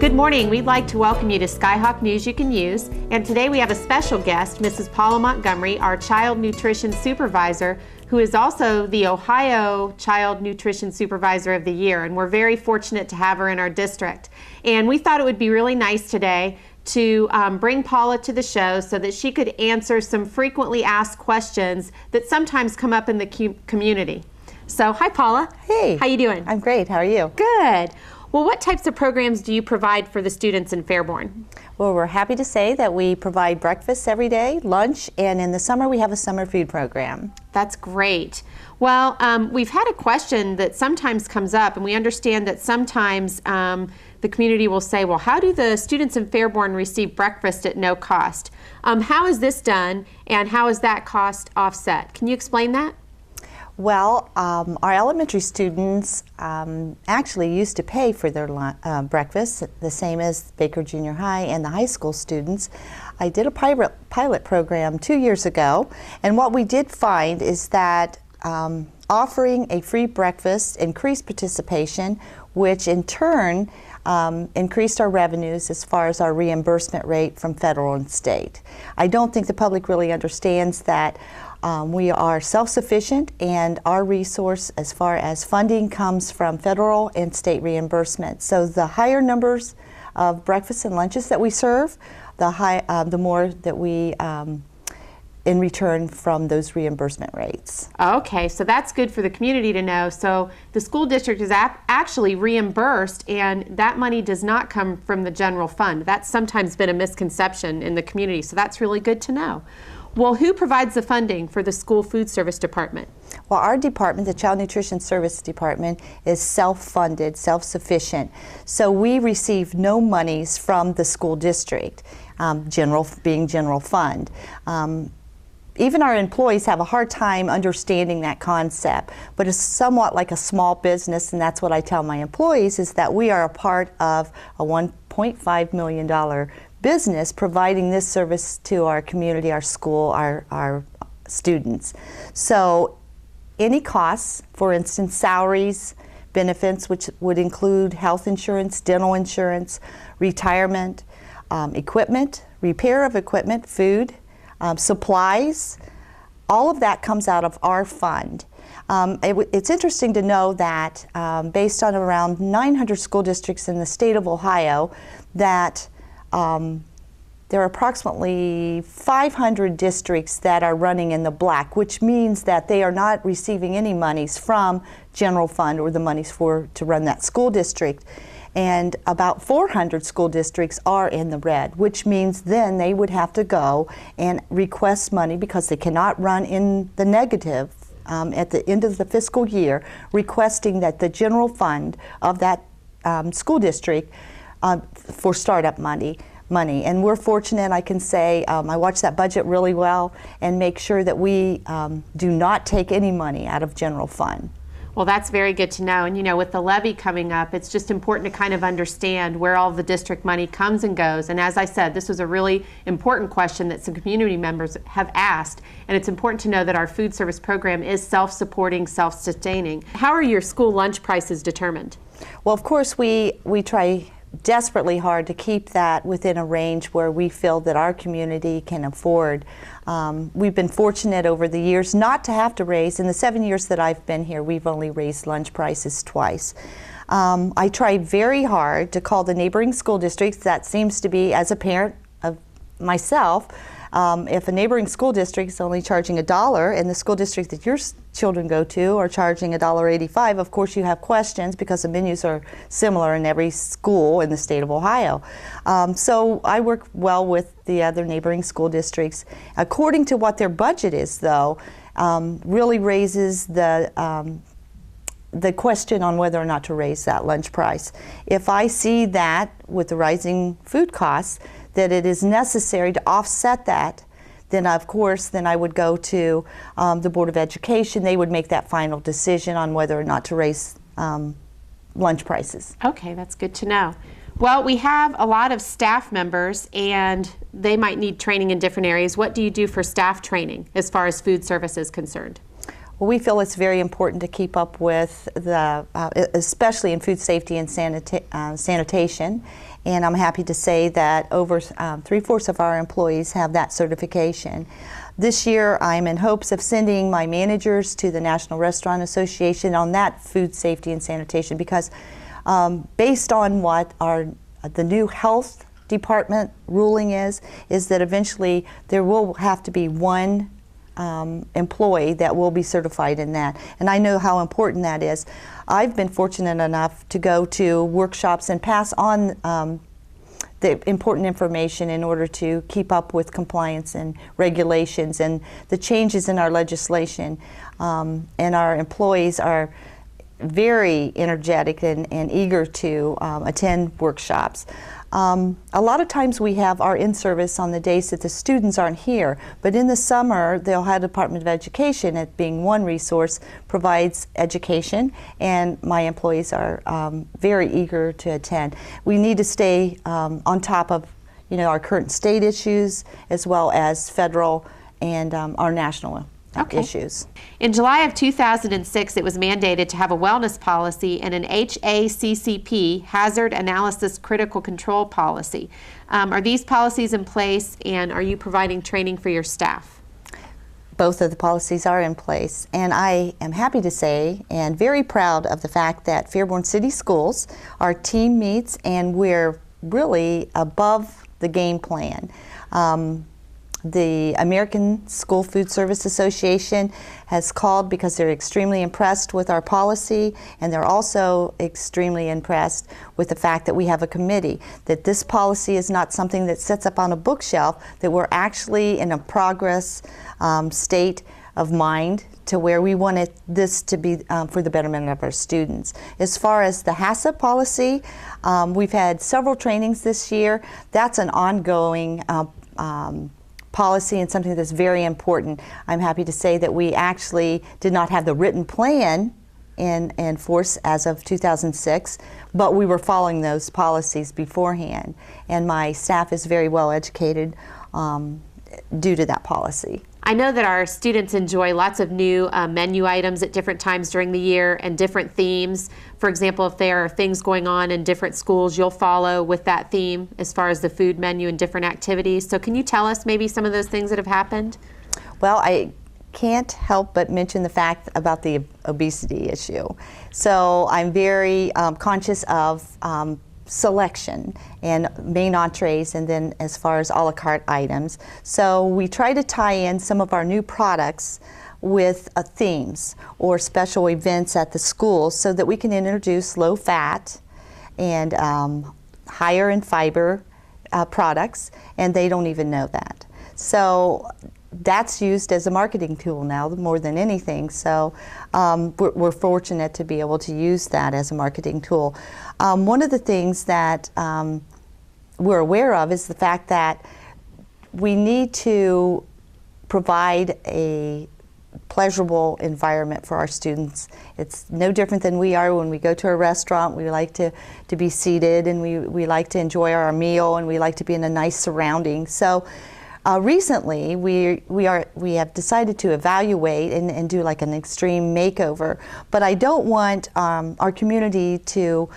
Good morning. We'd like to welcome you to Skyhawk News You Can Use. And today we have a special guest, Mrs. Paula Montgomery, our Child Nutrition Supervisor, who is also the Ohio Child Nutrition Supervisor of the Year. And we're very fortunate to have her in our district. And we thought it would be really nice today to bring Paula to the show so that she could answer some frequently asked questions that sometimes come up in the community. So, hi Paula. Hey. How you doing? I'm great. How are you? Good. Well, what types of programs do you provide for the students in Fairborn? Well, we're happy to say that we provide breakfast every day, lunch, and in the summer we have a summer food program. That's great. Well, we've had a question that sometimes comes up, and we understand that sometimes the community will say, well, how do the students in Fairborn receive breakfast at no cost? How is this done, and how is that cost offset? Can you explain that? Well, our elementary students actually used to pay for their breakfast, the same as Baker Junior High and the high school students. I did a pilot program 2 years ago, and what we did find is that offering a free breakfast increased participation, which in turn increased our revenues as far as our reimbursement rate from federal and state. I don't think the public really understands that we are self-sufficient, and our resource as far as funding comes from federal and state reimbursement. So the higher numbers of breakfasts and lunches that we serve, the more that we in return from those reimbursement rates. Okay, so that's good for the community to know. So the school district is actually reimbursed, and that money does not come from the general fund. That's sometimes been a misconception in the community, so that's really good to know. Well, who provides the funding for the school food service department? Well, our department, the Child Nutrition Service Department, is self-funded, self-sufficient. So we receive no monies from the school district, being general fund. Even our employees have a hard time understanding that concept, but it's somewhat like a small business, and that's what I tell my employees, is that we are a part of a $1.5 million business providing this service to our community, our school, our students. So any costs, for instance, salaries, benefits, which would include health insurance, dental insurance, retirement, equipment, repair of equipment, food, supplies, all of that comes out of our fund. It's interesting to know that based on around 900 school districts in the state of Ohio, that there are approximately 500 districts that are running in the black, which means that they are not receiving any monies from general fund or the monies to run that school district. And about 400 school districts are in the red, which means then they would have to go and request money because they cannot run in the negative at the end of the fiscal year, requesting that the general fund of that school district for startup money. And we're fortunate, I can say, I watch that budget really well and make sure that we do not take any money out of general fund. Well, that's very good to know. And you know, with the levy coming up, it's just important to kind of understand where all the district money comes and goes. And as I said, this was a really important question that some community members have asked. And it's important to know that our food service program is self-supporting, self-sustaining. How are your school lunch prices determined? Well, of course, we try desperately hard to keep that within a range where we feel that our community can afford. We've been fortunate over the years not to have to raise. In the 7 years that I've been here, we've only raised lunch prices twice. I try very hard to call the neighboring school districts. That seems to be, as a parent of myself, if a neighboring school district is only charging $1 and the school district that your children go to are charging $1.85, of course you have questions because the menus are similar in every school in the state of Ohio. So I work well with the other neighboring school districts. According to what their budget is, though, really raises the question on whether or not to raise that lunch price. If I see that with the rising food costs, that it is necessary to offset that, then of course, then I would go to the Board of Education. They would make that final decision on whether or not to raise lunch prices. Okay, that's good to know. Well, we have a lot of staff members and they might need training in different areas. What do you do for staff training as far as food service is concerned? Well, we feel it's very important to keep up with the, especially in food safety and sanitation. And I'm happy to say that over 3/4 of our employees have that certification. This year, I'm in hopes of sending my managers to the National Restaurant Association on that food safety and sanitation, because based on what the new health department ruling is that eventually there will have to be one employee that will be certified in that. And I know how important that is. I've been fortunate enough to go to workshops and pass on the important information in order to keep up with compliance and regulations and the changes in our legislation. And our employees are very energetic and eager to attend workshops. A lot of times we have our in-service on the days that the students aren't here, but in the summer the Ohio Department of Education, it being one resource, provides education, and my employees are very eager to attend. We need to stay on top of our current state issues as well as federal and our national issues. In July of 2006, it was mandated to have a wellness policy and an HACCP, Hazard Analysis Critical Control Policy. Are these policies in place, and are you providing training for your staff? Both of the policies are in place, and I am happy to say and very proud of the fact that Fairborn City Schools, our team meets, and we're really above the game plan. The American School Food Service Association has called because they're extremely impressed with our policy, and they're also extremely impressed with the fact that we have a committee, that this policy is not something that sits up on a bookshelf, that we're actually in a progress state of mind to where we wanted this to be for the betterment of our students. As far as the HACCP policy, we've had several trainings this year. That's an ongoing policy and something that's very important. I'm happy to say that we actually did not have the written plan in force as of 2006, but we were following those policies beforehand, and my staff is very well educated due to that policy. I know that our students enjoy lots of new menu items at different times during the year and different themes. For example, if there are things going on in different schools, you'll follow with that theme as far as the food menu and different activities. So can you tell us maybe some of those things that have happened? Well, I can't help but mention the fact about the obesity issue. So I'm very conscious of selection and main entrees, and then as far as a la carte items. So we try to tie in some of our new products with themes or special events at the schools so that we can introduce low fat and higher in fiber products, and they don't even know that. So that's used as a marketing tool now more than anything. So we're fortunate to be able to use that as a marketing tool. One of the things that we're aware of is the fact that we need to provide a pleasurable environment for our students. It's no different than we are when we go to a restaurant. We like to be seated, and we like to enjoy our meal, and we like to be in a nice surrounding. So recently we have decided to evaluate and do like an extreme makeover, but I don't want our community to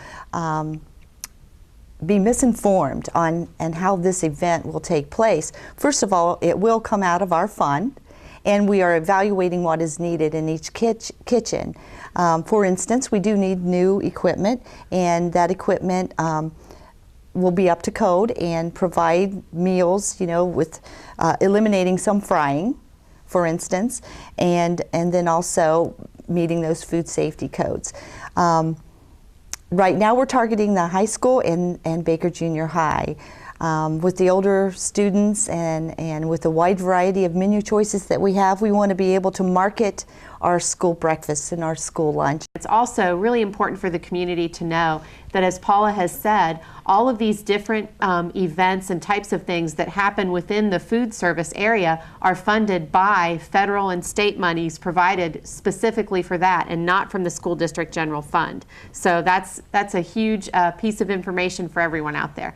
be misinformed on how this event will take place. First of all, it will come out of our fund, and we are evaluating what is needed in each kitchen. For instance, we do need new equipment, and that equipment will be up to code and provide meals, with eliminating some frying, for instance, and then also meeting those food safety codes. Right now we're targeting the high school and Baker Junior High. With the older students and with the wide variety of menu choices that we have, we want to be able to market our school breakfast and our school lunch. It's also really important for the community to know that, as Paula has said, all of these different events and types of things that happen within the food service area are funded by federal and state monies provided specifically for that, and not from the school district general fund. So that's a huge piece of information for everyone out there.